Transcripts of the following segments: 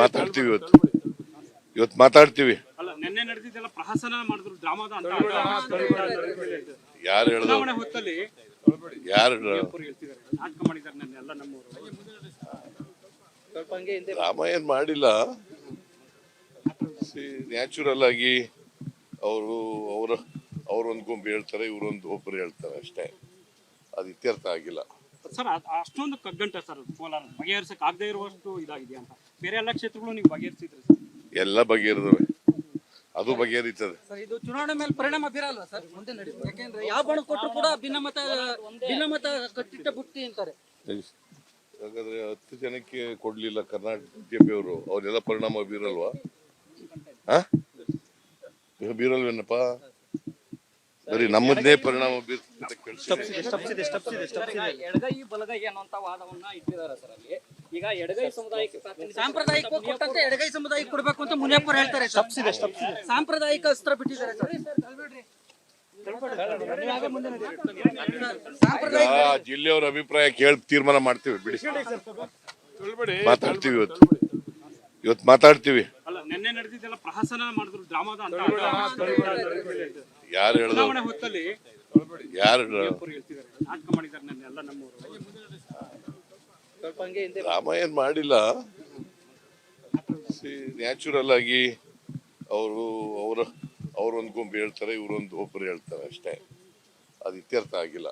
ಮಾತಾಡ್ತೀವಿ ಇವತ್ತು ಮಾತಾಡ್ತೀವಿ. ಅಲ್ಲ ನಿನ್ನೆ ನಡೆದಿದ್ದೆಲ್ಲ ಪ್ರಹಸನ ಮಾಡಿದ್ರು ಡ್ರಾಮಾದ ಅಂತ ಯಾರು ಹೇಳಿದ್ರು? ಚುನಾವಣೆ ಹೊತ್ತಲ್ಲಿ ಯಾರು ಹೇಳ್ತಿದ್ದಾರೆ ನಾಟಕ ಮಾಡಿದ್ದಾರೆ ನೆನ್ನೆ ಎಲ್ಲ ನಮ್ಮವರು. ಡ್ರಾಮಾ ಏನ್ ಮಾಡಿಲ್ಲ. ನ್ಯಾಚುರಲ್ ಆಗಿ ಅವ್ರು ಒಂದು ಗುಂಪು ಹೇಳ್ತಾರೆ, ಒಬ್ರು ಹೇಳ್ತಾರೆ ಅಷ್ಟೇ. ಅದು ಇತ್ಯರ್ಥ ಆಗಿಲ್ಲ ಸರ್. ಅಷ್ಟೊಂದು ಕಗ್ಗಂಟ ಸರ್ ಕೋಲಾರ ಬಗೆಹರಿಸಕ್ ಆಗದೆ ಇರುವಷ್ಟು ಇದಾಗಿದೆ ಅಂತ. ಬೇರೆ ಎಲ್ಲ ಕ್ಷೇತ್ರಗಳು ನೀವು ಬಗೆಹರಿಸಿದ್ರಿ ಸರ್? ಎಲ್ಲ ಬಗೆಹರಿದವೆ, ಅದು ಬಗೆಹರಿತದೆ. ಸರ್ ಇದು ಚುನಾವಣೆ ಮೇಲೆ ಪರಿಣಾಮ ಬೀರಲ್ವಾ ಸರ್ ಮುಂದೆ ನಡೆಯುತ್ತೆ? ಯಾಕೆಂದ್ರೆ ಯಾವ ಬಣ ಕೊಟ್ಟರು ಕೂಡ ಭಿನ್ನಮತ ಕಟ್ಟಿಟ್ಟ ಬುತ್ತಿ ಅಂತಾರೆ. ಹಾಗಾದ್ರೆ 10 ಜನಕ್ಕೆ ಕೊಡ್ಲಿಲ್ಲ ಕರ್ನಾಟಕ ಬಿಜೆಪಿ ಅವರು, ಅವರೆಲ್ಲ ಪರಿಣಾಮ ಬೀರಲ್ವಾ? ಬೀರಲ್ವೇನಪ್ಪ? ಬರೀ ನಮ್ಮದೇ ಪರಿಣಾಮ ಎಡಗೈ ಬಲಗೈ ಅನ್ನುವಂತ ವಾದವನ್ನ ಇಟ್ಟಿದ್ದಾರೆ ಸರ್. ಅಲ್ಲಿ ಈಗ ಎಡಗೈ ಸಮುದಾಯಕ್ಕೆ ಸಾಂಪ್ರದಾಯಿಕ ಕೊಟ್ಟಂತೆ ಎಡಗೈ ಸಮುದಾಯಕ್ಕೆ ಕೊಡಬೇಕು ಅಂತ ಮುನಿಯಪ್ಪರು ಹೇಳ್ತಾರೆ. ಸಾಂಪ್ರದಾಯಿಕ ಅಸ್ತ್ರ ಬಿಟ್ಟಿದ್ದಾರೆ ಸರ್. ಜಿಲ್ಲೆಯವರ ಅಭಿಪ್ರಾಯ ಕೇಳಿ ತೀರ್ಮಾನ ಮಾಡ್ತೀವಿ. ಬಿಡಿ, ಮಾತಾಡ್ತೀವಿ ಇವತ್ತು ಮಾತಾಡ್ತೀವಿ. ಅಲ್ಲ ನಿನ್ನೆ ನಡೆದಿದ್ದೆಲ್ಲ ಪ್ರಹಸನ ಮಾಡಿದ್ರು ಡ್ರಾಮಾದ ಅಂತ ಯಾರು ಹೇಳಿದ್ರು? ಚುನಾವಣೆ ಹೊತ್ತಲ್ಲಿ ಯಾರು ಹೇಳ್ತಿದ್ದಾರೆ ನಾಟಕ ಮಾಡಿದ್ದಾರೆ ನೆನ್ನೆ ಎಲ್ಲ ನಮ್ಮವರು. ಡ್ರಾಮಾ ಏನ್ ಮಾಡಿಲ್ಲ. ನ್ಯಾಚುರಲ್ ಆಗಿ ಅವ್ರು ಒಂದು ಗುಂಪು ಹೇಳ್ತಾರೆ, ಒಬ್ರು ಹೇಳ್ತಾರೆ ಅಷ್ಟೇ. ಅದು ಇತ್ಯರ್ಥ ಆಗಿಲ್ಲ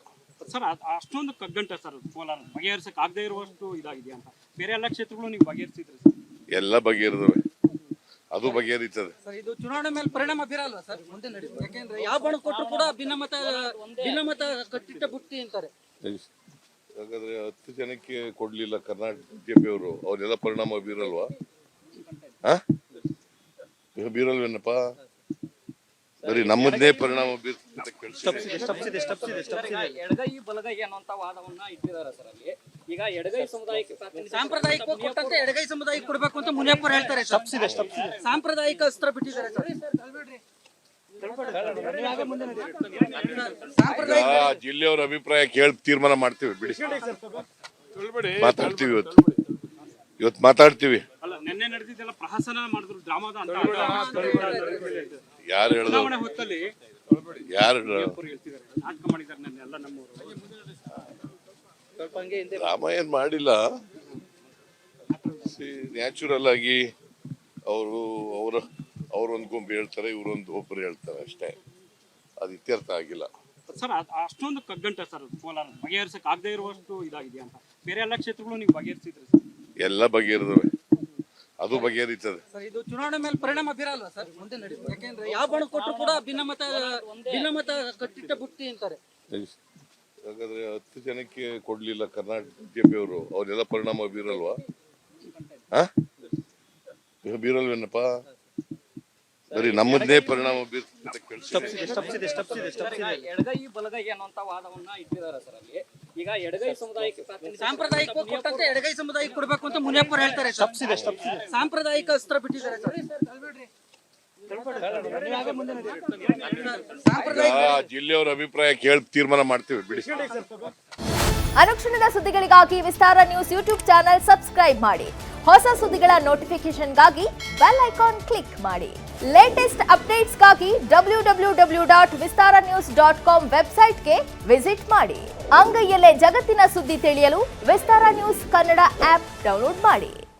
ಸರ್. ಅಷ್ಟೊಂದು ಕಗ್ಗಂಟ ಸರ್ ಕೋಲಾರ ಬಗೆಹರಿಸಕ್ ಆಗದೆ ಇರುವಷ್ಟು ಇದಾಗಿದೆ ಅಂತ. ಬೇರೆ ಎಲ್ಲ ಕ್ಷೇತ್ರಗಳು ನೀವು ಬಗೆಹರಿಸಿದ್ರಿ ಸರ್? ಎಲ್ಲ ಬಗೆಹರಿದವೆ, ಅದು ಬಗೆಹರಿತದೆ. ಸರ್ ಇದು ಚುನಾವಣೆ ಮೇಲೆ ಪರಿಣಾಮ ಬೀರಲ್ವಾ ಸರ್ ಮುಂದೆ ನಡೆಯುತ್ತೆ? ಯಾಕೆಂದ್ರೆ ಯಾವ ಬಣ ಕೊಟ್ಟರು ಕೂಡ ಭಿನ್ನಮತ ಕಟ್ಟಿಟ್ಟ ಬುತ್ತಿ ಅಂತಾರೆ. ಹಾಗಾದ್ರೆ 10 ಜನಕ್ಕೆ ಕೊಡ್ಲಿಲ್ಲ ಕರ್ನಾಟಕ ಬಿಜೆಪಿ ಅವರು, ಅವರೆಲ್ಲ ಪರಿಣಾಮ ಬೀರಲ್ವಾ? ಬೀರಲ್ವೇನಪ್ಪ? ಬರೀ ನಮ್ಮದೇ ಪರಿಣಾಮ ಎಡಗೈ ಬಲಗೈ ಅನ್ನುವಂತ ವಾದವನ್ನ ಇಟ್ಟಿದ್ದಾರೆ ಸರ್. ಅಲ್ಲಿ ಈಗ ಎಡಗೈ ಸಮುದಾಯಕ್ಕೆ ಸಾಂಪ್ರದಾಯಿಕ ಕೊಟ್ಟಂತೆ ಎಡಗೈ ಸಮುದಾಯಕ್ಕೆ ಕೊಡಬೇಕು ಅಂತ ಮುನಿಯಪ್ಪರು ಹೇಳ್ತಾರೆ. ಸಾಂಪ್ರದಾಯಿಕ ಅಸ್ತ್ರ ಬಿಟ್ಟಿದ್ದಾರೆ ಸರ್. ಜಿಲ್ಲೆಯವರ ಅಭಿಪ್ರಾಯ ಕೇಳಿ ತೀರ್ಮಾನ ಮಾಡ್ತೀವಿ. ಬಿಡಿ, ಮಾತಾಡ್ತೀವಿ ಇವತ್ತು ಮಾತಾಡ್ತೀವಿ. ಅಲ್ಲ ನಿನ್ನೆ ನಡೆದಿದ್ದೆಲ್ಲ ಪ್ರಹಸನ ಮಾಡಿದ್ರು ಡ್ರಾಮಾದ ಅಂತ ಯಾರು ಹೇಳಿದ್ರು? ಚುನಾವಣೆ ಹೊತ್ತಲ್ಲಿ ಯಾರು ಹೇಳ್ತಿದ್ದಾರೆ ನಾಟಕ ಮಾಡಿದ್ದಾರೆ ನೆನ್ನೆ ಎಲ್ಲ ನಮ್ಮವರು. ಡ್ರಾಮಾ ಏನ್ ಮಾಡಿಲ್ಲ. ನ್ಯಾಚುರಲ್ ಆಗಿ ಅವ್ರು ಒಂದು ಗುಂಪು ಹೇಳ್ತಾರೆ, ಒಬ್ರು ಹೇಳ್ತಾರೆ ಅಷ್ಟೇ. ಅದು ಇತ್ಯರ್ಥ ಆಗಿಲ್ಲ ಸರ್. ಅಷ್ಟೊಂದು ಕಗ್ಗಂಟ ಸರ್ ಕೋಲಾರ ಬಗೆಹರಿಸಕ್ ಆಗದೆ ಇರುವಷ್ಟು ಇದಾಗಿದೆ ಅಂತ. ಬೇರೆ ಎಲ್ಲ ಕ್ಷೇತ್ರಗಳು ನೀವು ಬಗೆಹರಿಸಿದ್ರಿ ಸರ್? ಎಲ್ಲ ಬಗೆಹರಿದವೆ, ಅದು ಬಗೆಹರಿತದೆ. ಸರ್ ಇದು ಚುನಾವಣೆ ಮೇಲೆ ಪರಿಣಾಮ ಬೀರಲ್ವಾ ಸರ್ ಮುಂದೆ ನಡೆಯುತ್ತೆ? ಯಾಕೆಂದ್ರೆ ಯಾವ ಬಣ ಕೊಟ್ಟರು ಕೂಡ ಭಿನ್ನಮತ ಕಟ್ಟಿಟ್ಟ ಬುತ್ತಿ ಅಂತಾರೆ. ಹಾಗಾದ್ರೆ 10 ಜನಕ್ಕೆ ಕೊಡ್ಲಿಲ್ಲ ಕರ್ನಾಟಕ ಬಿಜೆಪಿ ಅವರು, ಅವರೆಲ್ಲ ಪರಿಣಾಮ ಬೀರಲ್ವಾ? ಬೀರಲ್ವೇನಪ್ಪ? ಬರೀ ನಮ್ಮದೇ ಪರಿಣಾಮ ಎಡಗೈ ಬಲಗೈ ಅನ್ನುವಂತ ವಾದವನ್ನ ಇಟ್ಟಿದ್ದಾರೆ ಸರ್. ಅಲ್ಲಿ ಈಗ ಎಡಗೈ ಸಮುದಾಯಕ್ಕೆ ಸಾಂಪ್ರದಾಯಿಕ ಕೊಟ್ಟಂತೆ ಎಡಗೈ ಸಮುದಾಯಕ್ಕೆ ಕೊಡಬೇಕು ಅಂತ ಮುನಿಯಪ್ಪರು ಹೇಳ್ತಾರೆ. ಸಾಂಪ್ರದಾಯಿಕ ಅಸ್ತ್ರ ಬಿಟ್ಟಿದ್ದಾರೆ ಸರ್. ಜಿಲ್ಲೆಯವರ ಅಭಿಪ್ರಾಯ ಕೇಳಿ ತೀರ್ಮಾನ ಮಾಡ್ತೀವಿ. ಬಿಡಿ, ಅನುಕ್ಷಣದ ಸುದ್ದಿಗಳಿಗಾಗಿ ವಿಸ್ತಾರ ನ್ಯೂಸ್ ಯೂಟ್ಯೂಬ್ ಚಾನೆಲ್ ಸಬ್ಸ್ಕ್ರೈಬ್ ಮಾಡಿ. ಹೊಸ ಸುದ್ದಿಗಳ ನೋಟಿಫಿಕೇಶನ್ಗಾಗಿ ಬೆಲ್ ಐಕಾನ್ ಕ್ಲಿಕ್ ಮಾಡಿ. ಲೇಟೆಸ್ಟ್ ಅಪ್ಡೇಟ್ಸ್ಗಾಗಿ www.vistaranews.com ವೆಬ್ಸೈಟ್ಗೆ ವಿಸಿಟ್ ಮಾಡಿ. ಅಂಗೈಯಲ್ಲೇ ಜಗತ್ತಿನ ಸುದ್ದಿ ತಿಳಿಯಲು ವಿಸ್ತಾರ ನ್ಯೂಸ್ ಕನ್ನಡ ಆಪ್ ಡೌನ್ಲೋಡ್ ಮಾಡಿ.